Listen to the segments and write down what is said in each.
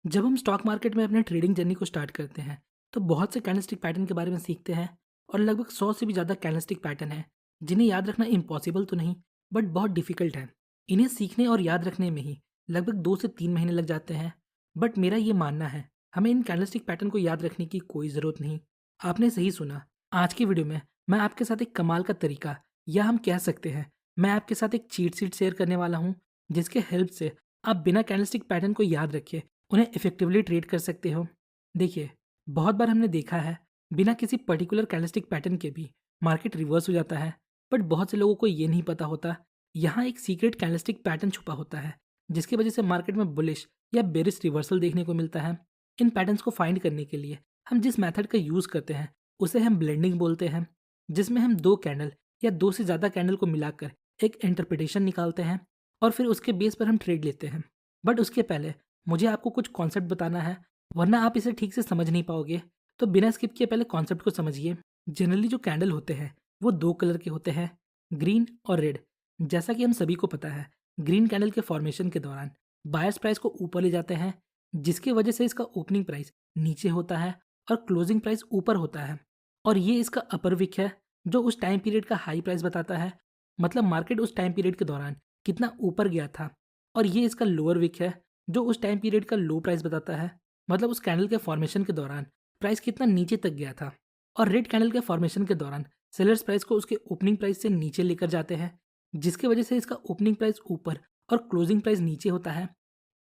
जब हम stock market में अपने ट्रेडिंग जर्नी को स्टार्ट करते हैं, तो बहुत से कैंडलस्टिक पैटर्न के बारे में सीखते हैं और लगभग 100 से भी ज़्यादा कैंडलस्टिक पैटर्न हैं, जिन्हें याद रखना इम्पॉसिबल तो नहीं, बट बहुत डिफिकल्ट है। इन्हें सीखने और याद रखने में ही लगभग 2 से 3 महीने लग जाते हैं। बट मेरा ये मानना है, हमें इन कैंडलस्टिक पैटर्न को याद रखने की कोई ज़रूरत नहीं। आपने सही सुना। आज की वीडियो में मैं आपके साथ एक कमाल का तरीका, या हम कह सकते हैं, मैं आपके साथ एक चीट शीट शेयर करने वाला हूँ, जिसके हेल्प से आप बिना कैंडलस्टिक पैटर्न को याद रखे उन्हें इफेक्टिवली ट्रेड कर सकते हो। देखिए, बहुत बार हमने देखा है, बिना किसी पर्टिकुलर कैंडलस्टिक पैटर्न के भी मार्केट रिवर्स हो जाता है। बट बहुत से लोगों को ये नहीं पता होता, यहाँ एक सीक्रेट कैंडलस्टिक पैटर्न छुपा होता है, जिसकी वजह से मार्केट में बुलिश या बेरिश रिवर्सल देखने को मिलता है। इन पैटर्न्स को फाइंड करने के लिए हम जिस मेथड का यूज़ करते हैं, उसे हम ब्लेंडिंग बोलते हैं, जिसमें हम दो कैंडल या दो से ज़्यादा कैंडल को मिलाकर एक इंटरप्रिटेशन निकालते हैं और फिर उसके बेस पर हम ट्रेड लेते हैं। बट उसके पहले मुझे आपको कुछ कॉन्सेप्ट बताना है, वरना आप इसे ठीक से समझ नहीं पाओगे। तो बिना स्किप किए पहले कॉन्सेप्ट को समझिए। जनरली जो कैंडल होते हैं, वो दो कलर के होते हैं, ग्रीन और रेड। जैसा कि हम सभी को पता है, ग्रीन कैंडल के फॉर्मेशन के दौरान बायर्स प्राइस को ऊपर ले जाते हैं, जिसकी वजह से इसका ओपनिंग प्राइस नीचे होता है और क्लोजिंग प्राइस ऊपर होता है। और ये इसका अपर विक है, जो उस टाइम पीरियड का हाई प्राइस बताता है, मतलब मार्केट उस टाइम पीरियड के दौरान कितना ऊपर गया था। और ये इसका लोअर विक है, जो उस टाइम पीरियड का लो प्राइस बताता है, मतलब उस कैंडल के फॉर्मेशन के दौरान प्राइस कितना नीचे तक गया था। और रेड कैंडल के फॉर्मेशन के दौरान सेलर्स प्राइस को उसके ओपनिंग प्राइस से नीचे लेकर जाते हैं, जिसकी वजह से इसका ओपनिंग प्राइस ऊपर और क्लोजिंग प्राइस नीचे होता है।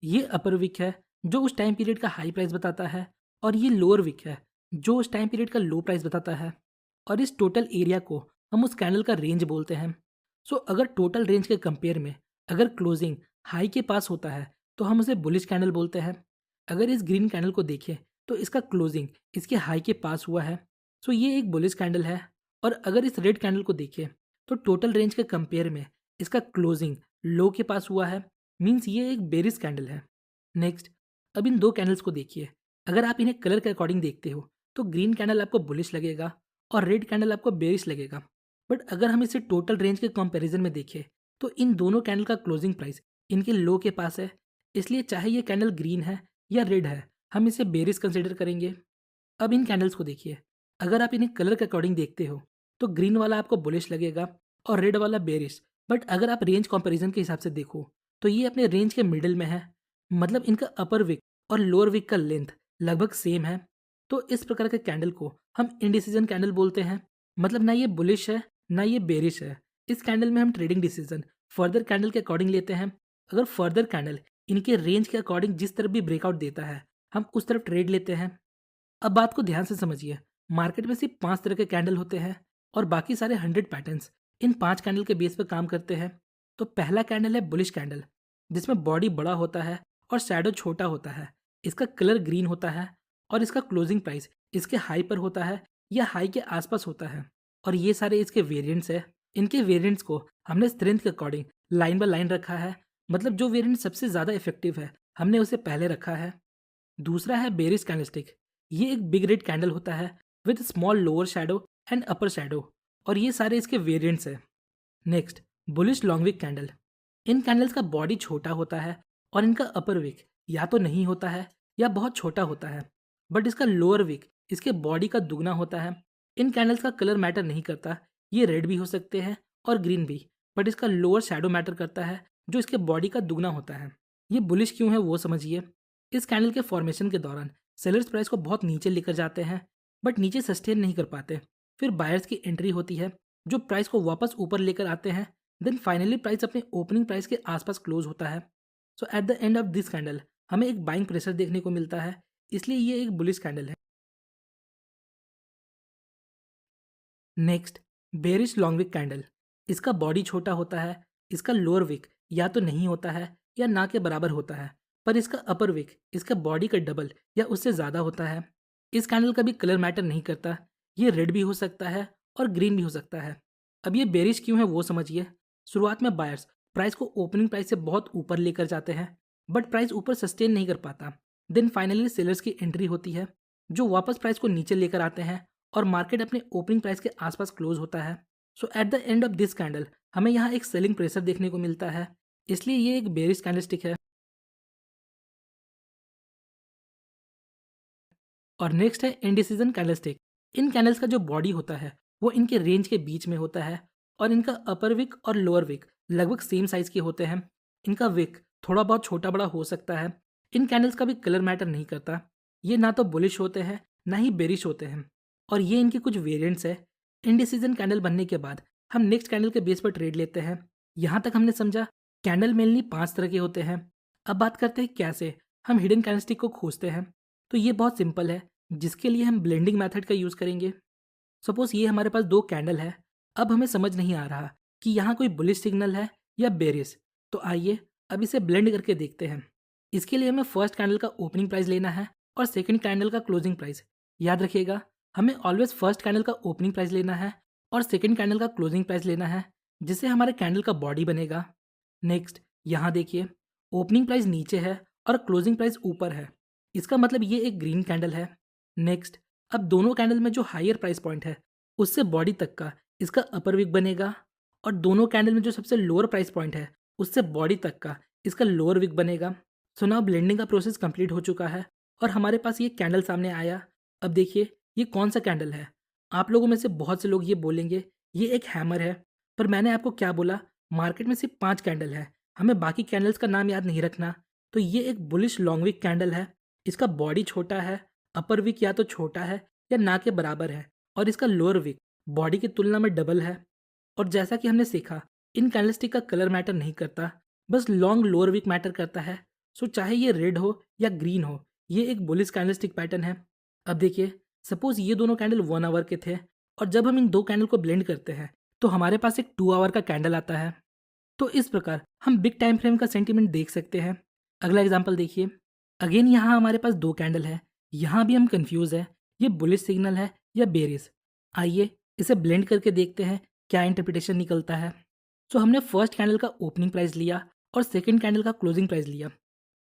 ये अपर विक है, जो उस टाइम पीरियड का हाई प्राइस बताता है, और ये लोअर विक है, जो उस टाइम पीरियड का लो प्राइस बताता है। और इस टोटल एरिया को हम उस कैंडल का रेंज बोलते हैं। सो अगर टोटल रेंज के कंपेयर में अगर क्लोजिंग हाई के पास होता है, तो हम उसे बुलिश कैंडल बोलते हैं। अगर इस ग्रीन कैंडल को देखें, तो इसका क्लोजिंग इसके हाई के पास हुआ है, सो ये एक बुलिश कैंडल है। और अगर इस रेड कैंडल को देखें, तो टोटल रेंज के कंपेयर में इसका क्लोजिंग लो के पास हुआ है, मीन्स ये एक बेरिश कैंडल है। नेक्स्ट, अब इन दो कैंडल्स को देखिए। अगर आप इन्हें कलर के अकॉर्डिंग देखते हो, तो ग्रीन कैंडल आपको बुलिश लगेगा और रेड कैंडल आपको बेरिश लगेगा। बट अगर हम इसे टोटल रेंज के कंपैरिजन में देखें, तो इन दोनों कैंडल का क्लोजिंग प्राइस इनके लो के पास है। इसलिए चाहे ये कैंडल ग्रीन है या रेड है, हम इसे बेरिश कंसिडर करेंगे। अब इन कैंडल्स को देखिए। अगर आप इन्हें कलर के अकॉर्डिंग देखते हो, तो ग्रीन वाला आपको बुलिश लगेगा और रेड वाला बेरिश। बट अगर आप रेंज कंपैरिजन के हिसाब से देखो, तो ये अपने रेंज के मिडिल में है, मतलब इनका अपर विक और लोअर विक का लेंथ लगभग सेम है। तो इस प्रकार के कैंडल को हम इंडिसीजन कैंडल बोलते हैं, मतलब ना ये बुलिश है ना ये बेरिश है। इस कैंडल में हम ट्रेडिंग डिसीजन फर्दर कैंडल के अकॉर्डिंग लेते हैं। अगर फर्दर कैंडल इनके रेंज के अकॉर्डिंग जिस तरफ भी ब्रेकआउट देता है, हम उस तरफ ट्रेड लेते हैं। अब बात को ध्यान से समझिए। मार्केट में सिर्फ 5 तरह के कैंडल होते हैं और बाकी सारे 100 पैटर्न्स इन 5 कैंडल के बेस पर काम करते हैं। तो पहला कैंडल है बुलिश कैंडल, जिसमें बॉडी बड़ा होता है और शैडो छोटा होता है। इसका कलर ग्रीन होता है और इसका क्लोजिंग प्राइस इसके हाई पर होता है या हाई के आसपास होता है। और ये सारे इसके वेरिएंट्स है। इनके वेरिएंट्स को हमने स्ट्रेंथ के अकॉर्डिंग लाइन बाय लाइन रखा है, मतलब जो वेरिएंट सबसे ज़्यादा इफेक्टिव है, हमने उसे पहले रखा है। दूसरा है बेरिश कैंडलस्टिक। ये एक बिग रेड कैंडल होता है with small lower shadow and upper shadow, और ये सारे इसके वेरिएंट्स हैं। Next, bullish long wick candle. इन कैंडल्स का बॉडी छोटा होता है और इनका अपर विक या तो नहीं होता है या बहुत छोटा होता है, बट इसका लोअर विक इसके बॉडी का दुगना होता है। इन कैंडल्स का कलर मैटर नहीं करता, ये रेड भी हो सकते हैं और ग्रीन भी, बट इसका लोअर शैडो मैटर करता है, जो इसके बॉडी का दुगना होता है। ये बुलिश क्यों है वो समझिए। इस कैंडल के फॉर्मेशन के दौरान सेलर्स प्राइस को बहुत नीचे लेकर जाते हैं, बट नीचे सस्टेन नहीं कर पाते। फिर बायर्स की एंट्री होती है, जो प्राइस को वापस ऊपर लेकर आते हैं। देन फाइनली प्राइस अपने ओपनिंग प्राइस के आसपास क्लोज होता है। So at the end of this candle हमें एक बाइंग प्रेशर देखने को मिलता है, इसलिए ये एक बुलिश कैंडल है। Next, bearish long wick candle. इसका बॉडी छोटा होता है, इसका लोअर विक या तो नहीं होता है या ना के बराबर होता है, पर इसका अपर विक इसका बॉडी का डबल या उससे ज़्यादा होता है। इस कैंडल का भी कलर मैटर नहीं करता, ये रेड भी हो सकता है और ग्रीन भी हो सकता है। अब ये बेरिश क्यों है वो समझिए। शुरुआत में बायर्स प्राइस को ओपनिंग प्राइस से बहुत ऊपर लेकर जाते हैं, बट प्राइस ऊपर सस्टेन नहीं कर पाता। देन फाइनली सेलर्स की एंट्री होती है, जो वापस प्राइस को नीचे लेकर आते हैं और मार्केट अपने ओपनिंग प्राइस के आसपास क्लोज होता है। So at the end of this candle हमें यहाँ एक सेलिंग प्रेशर देखने को मिलता है, इसलिए ये एक बेरिश कैंडलस्टिक है। और नेक्स्ट है इंडिसीजन कैंडलस्टिक। इन कैंडल्स का जो बॉडी होता है वो इनके रेंज के बीच में होता है और इनका अपर विक और लोअर विक लगभग सेम साइज के होते हैं। इनका विक थोड़ा बहुत छोटा बड़ा हो सकता है। इन कैंडल्स का भी कलर मैटर नहीं करता। ये ना तो बुलिश होते हैं ना ही बेरिश होते हैं। और ये इनके कुछ वेरिएंट्स है। इनडिसीजन कैंडल बनने के बाद हम नेक्स्ट कैंडल के बेस पर ट्रेड लेते हैं। यहाँ तक हमने समझा कैंडल मेनली 5 तरह के होते हैं। अब बात करते हैं कैसे हम हिडन कैंडलस्टिक को खोजते हैं। तो ये बहुत सिंपल है, जिसके लिए हम ब्लेंडिंग मेथड का यूज़ करेंगे। सपोज ये हमारे पास 2 कैंडल है। अब हमें समझ नहीं आ रहा कि यहाँ कोई बुलिश सिग्नल है या बेरिश। तो आइए अब इसे ब्लेंड करके देखते हैं। इसके लिए हमें फर्स्ट कैंडल का ओपनिंग प्राइस लेना है और सेकंड कैंडल का क्लोजिंग प्राइस। याद रखिएगा, हमें ऑलवेज फर्स्ट कैंडल का ओपनिंग प्राइस लेना है और सेकंड कैंडल का क्लोजिंग प्राइस लेना है, जिससे हमारे कैंडल का बॉडी बनेगा। नेक्स्ट यहाँ देखिए, ओपनिंग प्राइस नीचे है और क्लोजिंग प्राइस ऊपर है। इसका मतलब ये एक ग्रीन कैंडल है। नेक्स्ट, अब दोनों कैंडल में जो हायर प्राइस पॉइंट है उससे बॉडी तक का इसका अपर विक बनेगा और दोनों कैंडल में जो सबसे लोअर प्राइस पॉइंट है उससे बॉडी तक का इसका लोअर विक बनेगा। सो नाउ ब्लेंडिंग का प्रोसेस कंप्लीट हो चुका है और हमारे पास ये कैंडल सामने आया। अब देखिए ये कौन सा कैंडल है। आप लोगों में से बहुत से लोग ये बोलेंगे ये एक हैमर है, पर मैंने आपको क्या बोला, मार्केट में सिर्फ 5 कैंडल है, हमें बाकी कैंडल्स का नाम याद नहीं रखना। तो ये एक बुलिश लॉन्ग विक कैंडल है। इसका बॉडी छोटा है, अपर विक या तो छोटा है या ना के बराबर है और इसका लोअर विक बॉडी की तुलना में डबल है। और जैसा कि हमने सीखा, इन कैंडलस्टिक का कलर मैटर नहीं करता, बस लॉन्ग लोअर विक मैटर करता है। सो चाहे ये रेड हो या ग्रीन हो, ये एक बुलिश कैंडलस्टिक पैटर्न है। अब देखिए, सपोज ये दोनों कैंडल 1 आवर के थे और जब हम इन 2 कैंडल को ब्लेंड करते हैं तो हमारे पास एक 2 आवर का कैंडल आता है। तो इस प्रकार हम बिग टाइम फ्रेम का सेंटीमेंट देख सकते हैं। अगला एग्जांपल देखिए, अगेन यहाँ हमारे पास 2 कैंडल है। यहाँ भी हम कंफ्यूज है, ये बुलिश सिग्नल है या बेरिश। आइए इसे ब्लेंड करके देखते हैं क्या इंटरप्रिटेशन निकलता है। सो हमने फर्स्ट कैंडल का ओपनिंग प्राइस लिया और सेकंड कैंडल का क्लोजिंग प्राइस लिया।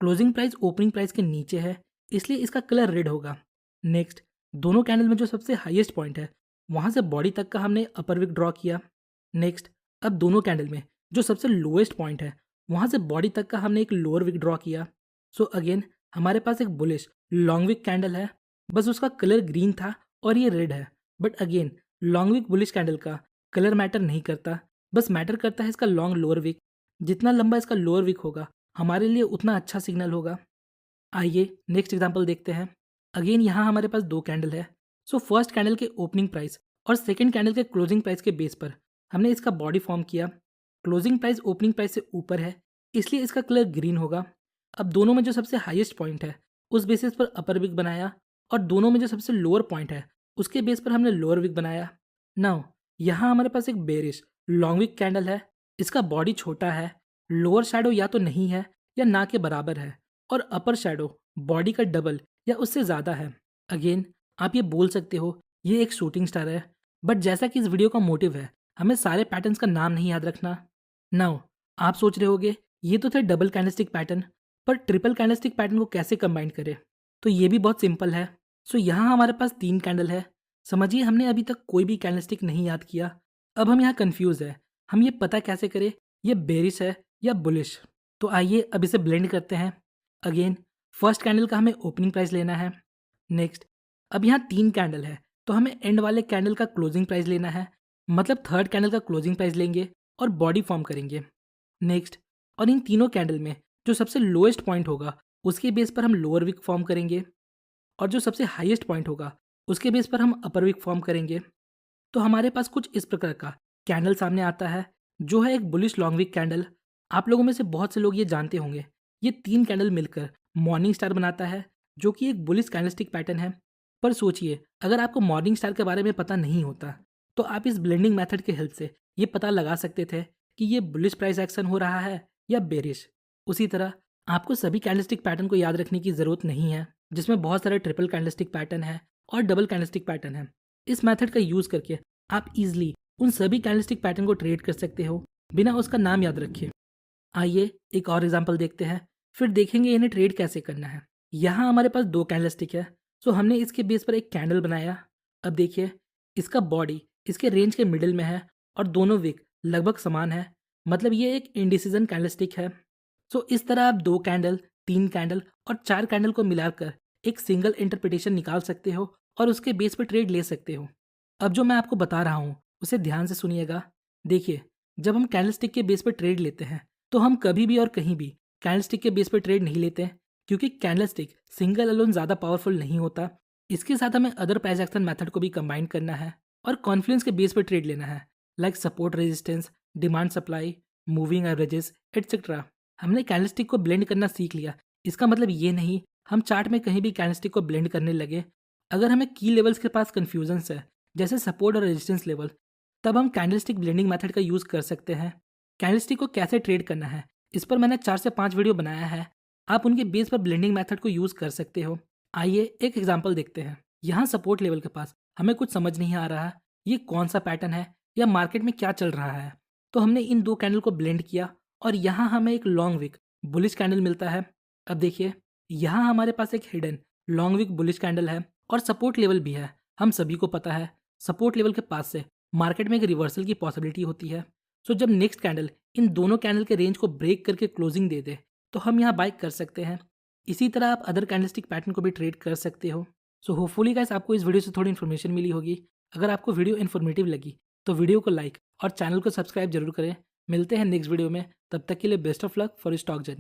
क्लोजिंग प्राइस ओपनिंग प्राइस के नीचे है, इसलिए इसका कलर रेड होगा। नेक्स्ट, दोनों कैंडल में जो सबसे हाईएस्ट पॉइंट है वहाँ से बॉडी तक का हमने अपर विक ड्रॉ किया। नेक्स्ट, अब दोनों कैंडल में जो सबसे लोएस्ट पॉइंट है वहाँ से बॉडी तक का हमने एक लोअर विक ड्रॉ किया। सो अगेन हमारे पास एक बुलिश लॉन्ग विक कैंडल है, बस उसका कलर ग्रीन था और ये रेड है। But again long wick bullish candle का कलर मैटर नहीं करता, बस मैटर करता है इसका लॉन्ग लोअर विक। जितना लंबा इसका लोअर विक होगा हमारे लिए उतना अच्छा सिग्नल होगा। आइए नेक्स्ट एग्जांपल देखते हैं। अगेन यहाँ हमारे पास 2 कैंडल है। सो फर्स्ट कैंडल के ओपनिंग प्राइस और सेकंड कैंडल के क्लोजिंग प्राइस के बेस पर हमने इसका बॉडी फॉर्म किया। क्लोजिंग प्राइस ओपनिंग प्राइस से ऊपर है, इसलिए इसका कलर ग्रीन होगा। अब दोनों में जो सबसे हाईएस्ट पॉइंट है उस बेसिस पर अपर विक बनाया और दोनों में जो सबसे लोअर पॉइंट है उसके बेस पर हमने लोअर विक बनाया। नाउ यहाँ हमारे पास एक बेरिश लॉन्ग विक कैंडल है। इसका बॉडी छोटा है, लोअर शैडो या तो नहीं है या ना के बराबर है और अपर शैडो बॉडी का डबल या उससे ज़्यादा है। अगेन आप ये बोल सकते हो ये एक शूटिंग स्टार है, बट जैसा कि इस वीडियो का मोटिव है हमें सारे पैटर्न्स का नाम नहीं याद रखना। नाउ आप सोच रहे होगे ये तो थे डबल कैंडलस्टिक पैटर्न, पर ट्रिपल कैंडलस्टिक पैटर्न को कैसे कंबाइन करें। तो ये भी बहुत सिंपल है। सो यहाँ हमारे पास 3 कैंडल है। समझिए हमने अभी तक कोई भी कैंडलस्टिक नहीं याद किया। अब हम यहाँ कंफ्यूज है, हम ये पता कैसे करें ये बेरिश है या बुलिश। तो आइए अब इसे ब्लेंड करते हैं। अगेन फर्स्ट कैंडल का हमें ओपनिंग प्राइस लेना है। नेक्स्ट, अब यहाँ 3 कैंडल है तो हमें एंड वाले कैंडल का क्लोजिंग प्राइस लेना है, मतलब थर्ड कैंडल का क्लोजिंग प्राइस लेंगे और बॉडी फॉर्म करेंगे। नेक्स्ट, और इन तीनों कैंडल में जो सबसे लोएस्ट पॉइंट होगा उसके बेस पर हम लोअर विक फॉर्म करेंगे और जो सबसे हाईएस्ट पॉइंट होगा उसके बेस पर हम अपर विक फॉर्म करेंगे। तो हमारे पास कुछ इस प्रकार का कैंडल सामने आता है, जो है एक बुलिश लॉन्ग विक कैंडल। आप लोगों में से बहुत से लोग ये जानते होंगे, ये 3 कैंडल मिलकर मॉर्निंग स्टार बनाता है, जो कि एक बुलिश कैंडलस्टिक पैटर्न है। पर सोचिए अगर आपको मॉर्निंग स्टार के बारे में पता नहीं होता तो आप इस ब्लेंडिंग मेथड के हेल्प से ये पता लगा सकते थे कि ये बुलिश प्राइस एक्शन हो रहा है या बेरिश। उसी तरह आपको सभी कैंडलस्टिक पैटर्न को याद रखने की ज़रूरत नहीं है, जिसमें बहुत सारे ट्रिपल कैंडलस्टिक पैटर्न है और डबल कैंडलस्टिक पैटर्न है। इस मेथड का यूज़ करके आप इजीली उन सभी कैंडलस्टिक पैटर्न को ट्रेड कर सकते हो बिना उसका नाम याद रखे। आइए एक और एग्जांपल देखते हैं, फिर देखेंगे इन्हें ट्रेड कैसे करना है। यहाँ हमारे पास 2 कैंडलस्टिक है, सो हमने इसके बेस पर एक कैंडल बनाया। अब देखिए इसका बॉडी इसके रेंज के मिडिल में है और दोनों विक लगभग समान है, मतलब ये एक इंडिसीजन कैंडलस्टिक है। सो इस तरह आप 2 कैंडल, 3 कैंडल और 4 कैंडल को मिलाकर एक सिंगल इंटरप्रिटेशन निकाल सकते हो और उसके बेस पर ट्रेड ले सकते हो। अब जो मैं आपको बता रहा हूँ उसे ध्यान से सुनिएगा। देखिए, जब हम कैंडलस्टिक के बेस पर ट्रेड लेते हैं तो हम कभी भी और कहीं भी कैंडलस्टिक के बेस पर ट्रेड नहीं लेते हैं, क्योंकि कैंडलस्टिक सिंगल अलोन ज़्यादा पावरफुल नहीं होता। इसके साथ हमें अदर प्राइस एक्शन मेथड को भी कंबाइन करना है और कॉन्फ्लुएंस के बेस पर ट्रेड लेना है, like support resistance, demand supply, moving averages etcetera. हमने कैंडलस्टिक को ब्लेंड करना सीख लिया। इसका मतलब ये नहीं हम चार्ट में कहीं भी कैंडलस्टिक को ब्लेंड करने लगे। अगर हमें की लेवल्स के पास कन्फ्यूजन्स है, जैसे सपोर्ट और रेजिस्टेंस लेवल, तब हम कैंडलस्टिक ब्लेंडिंग मेथड का यूज़ कर सकते हैं। कैंडलस्टिक को कैसे ट्रेड करना है, इस पर मैंने 4 से 5 वीडियो बनाया है। आप उनके बेस पर ब्लेंडिंग मेथड को यूज़ कर सकते हो। आइए एक एग्जांपल देखते हैं। यहाँ सपोर्ट लेवल के पास हमें कुछ समझ नहीं आ रहा ये कौन सा पैटर्न है या मार्केट में क्या चल रहा है। तो हमने इन दो कैंडल को ब्लेंड किया और यहाँ हमें एक लॉन्ग विक बुलिश कैंडल मिलता है। अब देखिए, यहाँ हमारे पास एक hidden long wick bullish candle है और सपोर्ट लेवल भी है। हम सभी को पता है सपोर्ट लेवल के पास से मार्केट में एक रिवर्सल की पॉसिबिलिटी होती है। सो जब नेक्स्ट कैंडल इन दोनों कैंडल के रेंज को ब्रेक करके क्लोजिंग दे दे तो हम यहाँ बाइक कर सकते हैं। इसी तरह आप अदर कैंडलस्टिक पैटर्न को भी ट्रेड कर सकते हो। सो होपफुली गाइस आपको इस वीडियो से थोड़ी इन्फॉर्मेशन मिली होगी। अगर आपको वीडियो इन्फॉर्मेटिव लगी तो वीडियो को लाइक और चैनल को सब्सक्राइब जरूर करें। मिलते हैं नेक्स्ट वीडियो में, तब तक के लिए best of luck for stock journey.